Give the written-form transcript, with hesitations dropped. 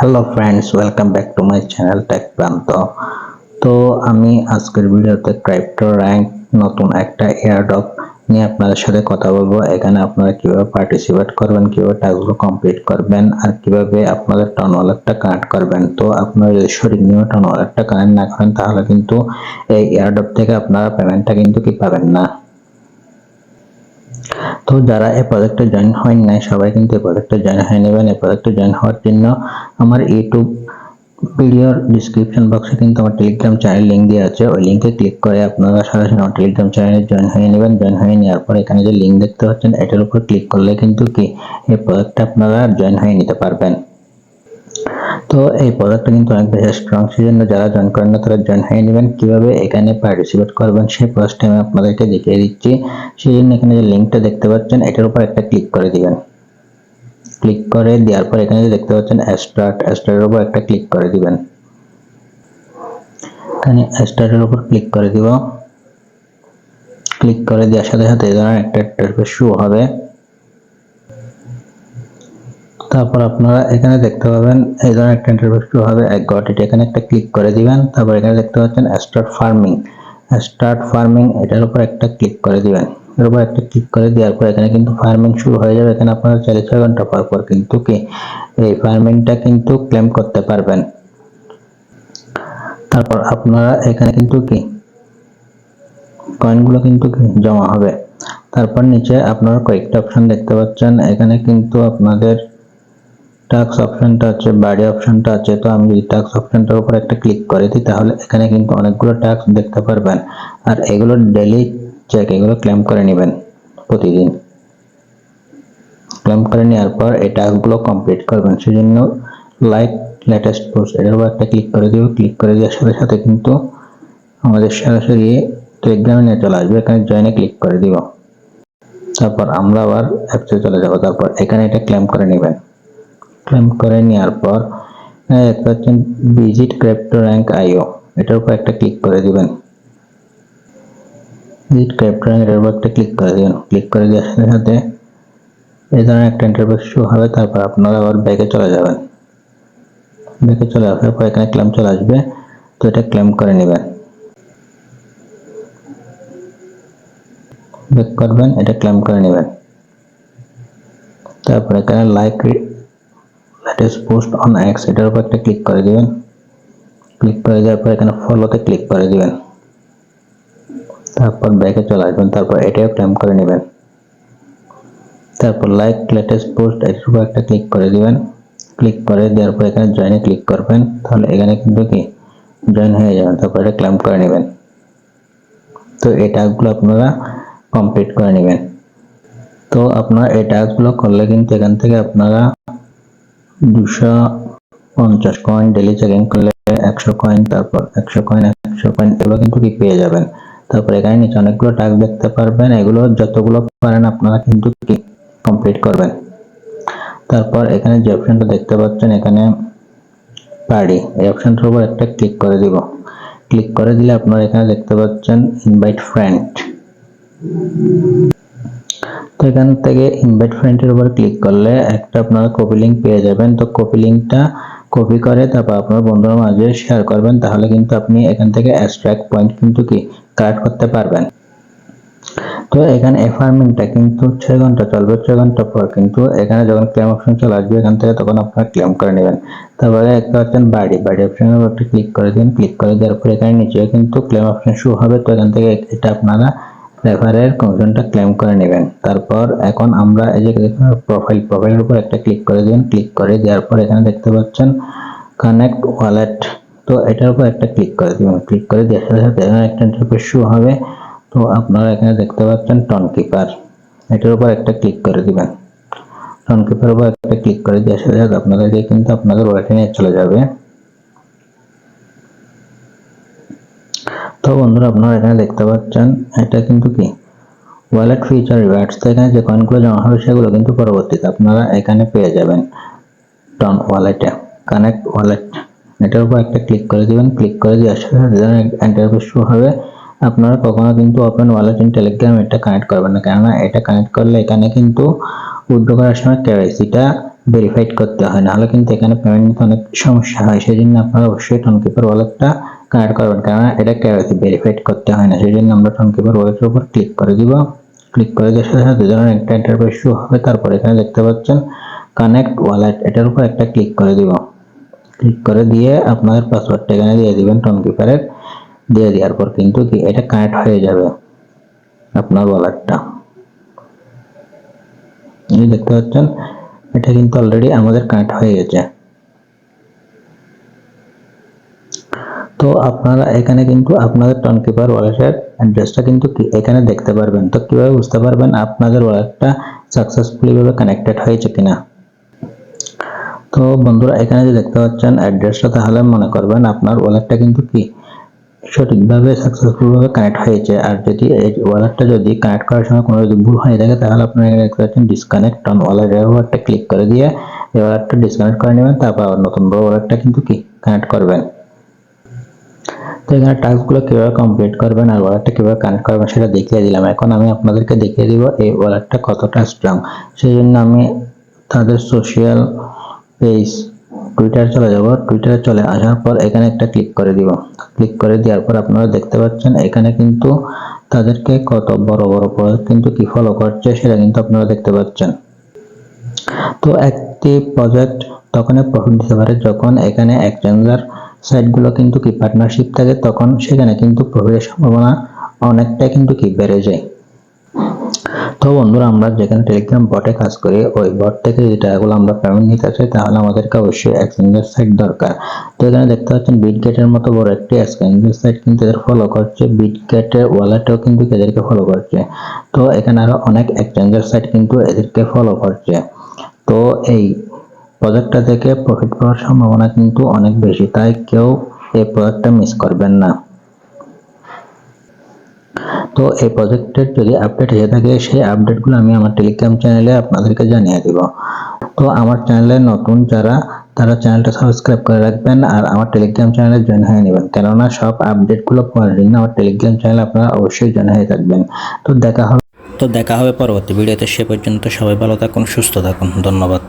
Hello friends, welcome back to my channel tech Pranta. তো আমি আজকের ভিডিওতে ক্রিপ্টো র্যাঙ্ক নতুন একটা এয়ারড্রপ নিয়ে আপনাদের সাথে কথা বলবো। এখানে আপনারা কিভাবে পার্টিসিপেট করবেন, কিভাবে টাস্কগুলো কমপ্লিট করবেন, আর কিভাবে আপনাদের টন ওয়ালেটটা কানেক্ট করবেন। তো আপনারা যদি সঠিক নিয়মে টন ওয়ালেটটা কানেক্ট না করেন তাহলে কিন্তু এই এয়ারড্রপ থেকে আপনারা পেমেন্টটা কিন্তু পাবেন না। তো যারা এই প্রজেক্টে জয়েন হন নাই সবাই কিন্তু এই প্রজেক্টে জয়েন হয়ে নেবেন। এই প্রজেক্টে জয়েন হওয়ার জন্য আমার ইউটিউব ভিডিওর ডিসক্রিপশন বক্সে কিন্তু আমার টেলিগ্রাম চ্যানেল লিংক দেওয়া আছে। ওই লিংকে ক্লিক করে আপনারা সরাসরি আমার টেলিগ্রাম চ্যানেলে জয়েন হয়ে নেবেন। জয়েন হয়ে নেওয়ার পর এখানে যে লিংক দেখতে পাচ্ছেন এটার উপর ক্লিক করলে কিন্তু এই প্রজেক্টে আপনারা জয়েন হয়ে নিতে পারবেন। তো এই প্রজেক্টটা কিন্তু অনেক বেশি স্ট্রং, সেজন্য যারা জয়েন করেন না তারা জয়েন হয়ে নেবেন। কিভাবে এখানে পার্টিসিপেট করবেন সেই প্রসেসটা আমি আপনাদেরকে দেখিয়ে দিচ্ছি। সেজন্য এখানে যে লিংকটা দেখতে পাচ্ছেন এটার উপর একটা ক্লিক করে দিবেন। ক্লিক করে দেওয়ার পর এখানে যে দেখতে পাচ্ছেন স্টার্টের উপর একটা ক্লিক করে দিবেন। এখানে স্টার্টের উপর ক্লিক করে দিব। ক্লিক করে দেওয়ার সাথে সাথে এই ধরনের একটা ইন্টারফেস শো হবে। তারপর আপনারা এখানে দেখতে পাবেন এই ধরনের একটা ইন্টারফেস শো হবে। এখানে একটা ক্লিক করে দিবেন। তারপর এখানে দেখতে পাচ্ছেন স্টার্ট ফার্মিং এটার উপর একটা ক্লিক করে দিবেন। এর উপর একটা ক্লিক করে দেওয়ার পর এখানে কিন্তু ফার্মিং শুরু হয়ে যাবে। এখানে আপনারা 4 ঘন্টা পর কিন্তু এই ফার্মিংটা কিন্তু ক্লেম করতে পারবেন। তারপর আপনারা এখানে কিন্তু কয়েনগুলো কিন্তু জমা হবে। তারপর নিচে আপনারা কয়েকটা অপশন দেখতে পাচ্ছেন। এখানে কিন্তু আপনাদের টাস্ক অপশনটা আছে, বাড়ি অপশনটা আছে। তো আমি যদি টাস্ক অপশনটার উপর একটা ক্লিক করে দিই তাহলে এখানে কিন্তু অনেকগুলো টাস্ক দেখতে পারবেন। আর এগুলো ডেইলি এগুলো ক্লেম করে নেবেন প্রতিদিন। ক্লেম করে নেওয়ার পর এই টাস্কগুলো কমপ্লিট করবেন। সেজন্য লাইক লেটেস্ট পোস্ট এটার উপর একটা ক্লিক করে দিব। ক্লিক করে দেওয়ার সাথে সাথে কিন্তু আমাদের সরাসরি টেলিগ্রামে নিয়ে চলে আসবে। এখানে জয়েনে ক্লিক করে দিব। তারপর আমরা আবার অ্যাপসে চলে যাব। তারপর এখানে এটা ক্লেম করে নেবেন। ক্লেম করে নেওয়ার পর দেখতে পাচ্ছেন ভিজিট ক্রিপ্টো র্যাঙ্ক আইও এটার উপর একটা ক্লিক করে দিবেন। ভিজিট ক্রিপ্টো র্যাঙ্ক এর উপর একটা ক্লিক করে দিবেন। ক্লিক করে দেওয়ার সাথে সাথে এই ধরনের একটা ইন্টারফেস শো হবে। তারপর আপনারা আবার ব্যাকে চলে যাবেন। ব্যাকে চলে আসার পর এখানে ক্লেম চলে আসবে। তো এটা ক্লেম করে নেবেন। ব্যাক করবেন, এটা ক্লেম করে নেবেন। তারপর এখানে like latest post on x এটার উপর একটা ক্লিক করে দিবেন। ক্লিক করে দেওয়ার পর এখানে ফলোতে ক্লিক করে দিবেন। তারপর ব্যাকে চলে আসবেন। তারপর এটাও ক্লেম করে নেবেন। তারপর লাইক লেটেস্ট পোস্ট এটার উপর একটা ক্লিক করে দিবেন। ক্লিক করে দেওয়ার পর এখানে জয়েনে ক্লিক করবেন। তাহলে এখানে কিন্তু জয়েন হয়ে যাবেন। তারপর এটা ক্লেম করে নেবেন। তো এই টাস্কগুলো আপনারা কমপ্লিট করে নেবেন। তো আপনারা এই টাস্কগুলো করলে কিন্তু এখান থেকে আপনারা 250 কয়েন ডেইলি চেকিং করলে 100 কয়েন, তারপর 100 কয়েন এগুলো কিন্তু পেয়ে যাবেন। তারপর এখানে নিচে অনেকগুলো টাস্ক দেখতে পারবেন। এগুলো যতগুলো পারেন আপনারা কিন্তু কমপ্লিট করবেন। তারপর এখানে যে অপশনটা দেখতে পাচ্ছেন এখানে পার্টি এই অপশনটার উপর একটা ক্লিক করে দিব। ক্লিক করে দিলে আপনারা এখানে দেখতে পাচ্ছেন ইনভাইট ফ্রেন্ড। তো এখান থেকে ইনভাইট ফ্রেন্ডের উপর ক্লিক করলে একটা আপনারা কপি লিংক পেয়ে যাবেন। তো কপি লিংকটা কপি করে তারপর আপনার বন্ধুদের মাঝে শেয়ার করবেন। তাহলে কিন্তু আপনি এখান থেকে স্ট্রাইক পয়েন্ট কিন্তু কালেক্ট করতে পারবেন। তো এখানে ফার্মিংটা কিন্তু 6 ঘন্টা চলবে। 6 ঘন্টা পর কিন্তু এখানে যখন ক্লেম অপশন চলে আসবে এখান থেকে তখন আপনারা ক্লেম করে নেবেন। তারপরে একটা হচ্ছেন বাড়ি অপশনের উপর একটা ক্লিক করে দিন। ক্লিক করে দেওয়ার পর এখানে নিচে কিন্তু ক্লেম অপশন শো হবে। তো এখান থেকে এটা আপনারা রেফারের কমিশনটা ক্লেম করে নেবেন। তারপর এখন আমরা এই যে প্রোফাইলের উপর একটা ক্লিক করে দিন। ক্লিক করে দেওয়ার পর এখানে দেখতে পাচ্ছেন কানেক্ট ওয়ালেট। তো এটার উপর একটা ক্লিক করে দিবেন। ক্লিক করে দেওয়ার সাথে সাথে একটা ইন্টারফেস শো হবে। তো আপনারা এখানে দেখতে পাচ্ছেন টন কিপার এটার উপর একটা ক্লিক করে দিবেন। টন কিপার উপর একটা ক্লিক করে দেওয়ার সাথে সাথে আপনাদেরকে কিন্তু আপনাদের ওয়ালেটে নিয়ে চলে যাবে। তো বন্ধুরা আপনারা এখানে দেখতে পাচ্ছেন এটা কিন্তু ওয়ালেট ফিচার রিওয়ার্ডস। তো এখানে যে কয়েনগুলো জমা হবে সেগুলো কিন্তু পরবর্তীতে আপনারা এখানে পেয়ে যাবেন। টন ওয়ালেটে কানেক্ট ওয়ালেট এটার উপর একটা ক্লিক করে দিবেন। ক্লিক করে দেওয়ার সাথে সাথে ইন্টারফেস শো হবে। আপনারা কখনো কিন্তু ওপেন ওয়ালেট ইন টেলিগ্রাম এটা কানেক্ট করবেন না, কেননা এটা কানেক্ট করলে এখানে কিন্তু উইথড্র করার সময় কেওয়াইসিটা ভেরিফাইড করতে হয়, নাহলে কিন্তু এখানে পেমেন্ট নিতে অনেক সমস্যা হয়। সেই জন্য আপনারা অবশ্যই টোনকিপার ওয়ালেটটা কানেক্ট করবেন, কারণ এটা কেওয়াইসি ভেরিফাইড করতে হয় না। সেই জন্য আমরা টোনকিপার ওয়ালেটের উপর ক্লিক করে দিব। ক্লিক করে দেওয়ার সাথে সাথে ধরুন একটা ইন্টারফেস শো হবে। তারপর এখানে দেখতে পাচ্ছেন কানেক্ট ওয়ালেট, এটার উপর একটা ক্লিক করে দিব। ক্লিক করে দিয়ে আপনাদের পাসওয়ার্ডটা এখানে দিয়ে দিবেন টোনকিপারের। দিয়ে দেওয়ার পর কিন্তু কি এটা কানেক্ট হয়ে যাবে আপনার ওয়ালেটটা। এই দেখতে পাচ্ছেন এটা কিন্তু অলরেডি আমাদের কানেক্ট হয়ে গেছে। তো আপনারা এখানে কিন্তু আপনাদের টোনকিপার ওয়ালেটের অ্যাড্রেসটা কিন্তু এখানে দেখতে পারবেন। তো কিভাবে বুঝতে পারবেন আপনাদের ওয়ালেটটা সাকসেসফুলি ভাবে কানেক্টেড হয়েছে কিনা? তো বন্ধুরা এখানে যে দেখতে পাচ্ছেন অ্যাড্রেসটা, তাহলে মনে করবেন আপনার ওয়ালেটটা কিন্তু সঠিকভাবে সাকসেসফুল ভাবে কানেক্ট হয়েছে। আর যদি এই ওয়ালেটটা যদি কানেক্ট করার সময় কোনো যদি ভুল হয়ে থাকে, তাহলে আপনারা এখানে দেখতে পাচ্ছেন ডিসকানেক্ট অন ওয়ালেট, এর উপর একটা ক্লিক করে দিয়ে এই ওয়ালেটটা ডিসকানেক্ট করে নেবেন। তারপর আবার নতুন ওয়ালেটটা কিন্তু কানেক্ট করবেন। তো এখানে টাস্কগুলো কিভাবে কমপ্লিট করবেন আর ওয়ালেটটা কিভাবে কানেক্ট করবেন সেটা দেখিয়ে দিলাম। এখন আমি আপনাদেরকে দেখিয়ে দিব এই ওয়ালেটটা কতটা স্ট্রং। সেই জন্য আমি তাদের সোশ্যাল পেজ টুইটার চলে যাব। টুইটারে চলে আসার পর এখানে একটা ক্লিক করে দিব। ক্লিক করে দেওয়ার পর আপনারা দেখতে পাচ্ছেন এখানে কিন্তু তাদেরকে কত বড় বড় প্রজেক্ট কিন্তু ফলো করছে সেটা কিন্তু আপনারা দেখতে পাচ্ছেন। তো একটি প্রজেক্ট তখনই প্রফিট দিতে পারে যখন এখানে এক্সচেঞ্জার সাইটগুলো কিন্তু পার্টনারশিপ থাকে, তখন সেখানে কিন্তু প্রফিটের সম্ভাবনা অনেকটাই কিন্তু বেড়ে যায়। তো বন্ধুরা আমরা যেখানে টেলিগ্রাম বটে কাজ করি, ওই বট থেকে যদি টাকাগুলো আমরা পেমেন্ট নিতে চাই, তাহলে আমাদেরকে অবশ্যই এক্সচেঞ্জার সাইট দরকার। তো এখানে দেখতে পাচ্ছেন বিটগেটের মতো বড় একটি এক্সচেঞ্জার সাইট কিন্তু এদের ফলো করছে। বিটগেটের ওয়ালেটও কিন্তু এদেরকে ফলো করছে। তো এখানে আরো অনেক এক্সচেঞ্জার সাইট কিন্তু এদেরকে ফলো করছে। তো এই প্রজেক্টটা থেকে প্রফিট পাওয়ার সম্ভাবনা কিন্তু অনেক বেশি, তাই কেউ এই প্রজেক্টটা মিস করবেন না। তো এই প্রজেক্টের যদি আপডেট হয়ে থাকে, সেই আপডেটগুলো আমি আমার টেলিগ্রাম চ্যানেলে আপনাদেরকে জানিয়ে দিব। তো আমার চ্যানেলে নতুন যারা, তারা চ্যানেলটা সাবস্ক্রাইব করে রাখবেন আর আমার টেলিগ্রাম চ্যানেলে জয়েন হয়ে নেবেন, কেননা সব আপডেটগুলো পাওয়ার জন্য আমার টেলিগ্রাম চ্যানেলে আপনারা অবশ্যই জয়েন হয়ে থাকবেন। তো দেখা হবে পরবর্তী ভিডিওতে। সে পর্যন্ত সবাই ভালো থাকুন, সুস্থ থাকুন। ধন্যবাদ।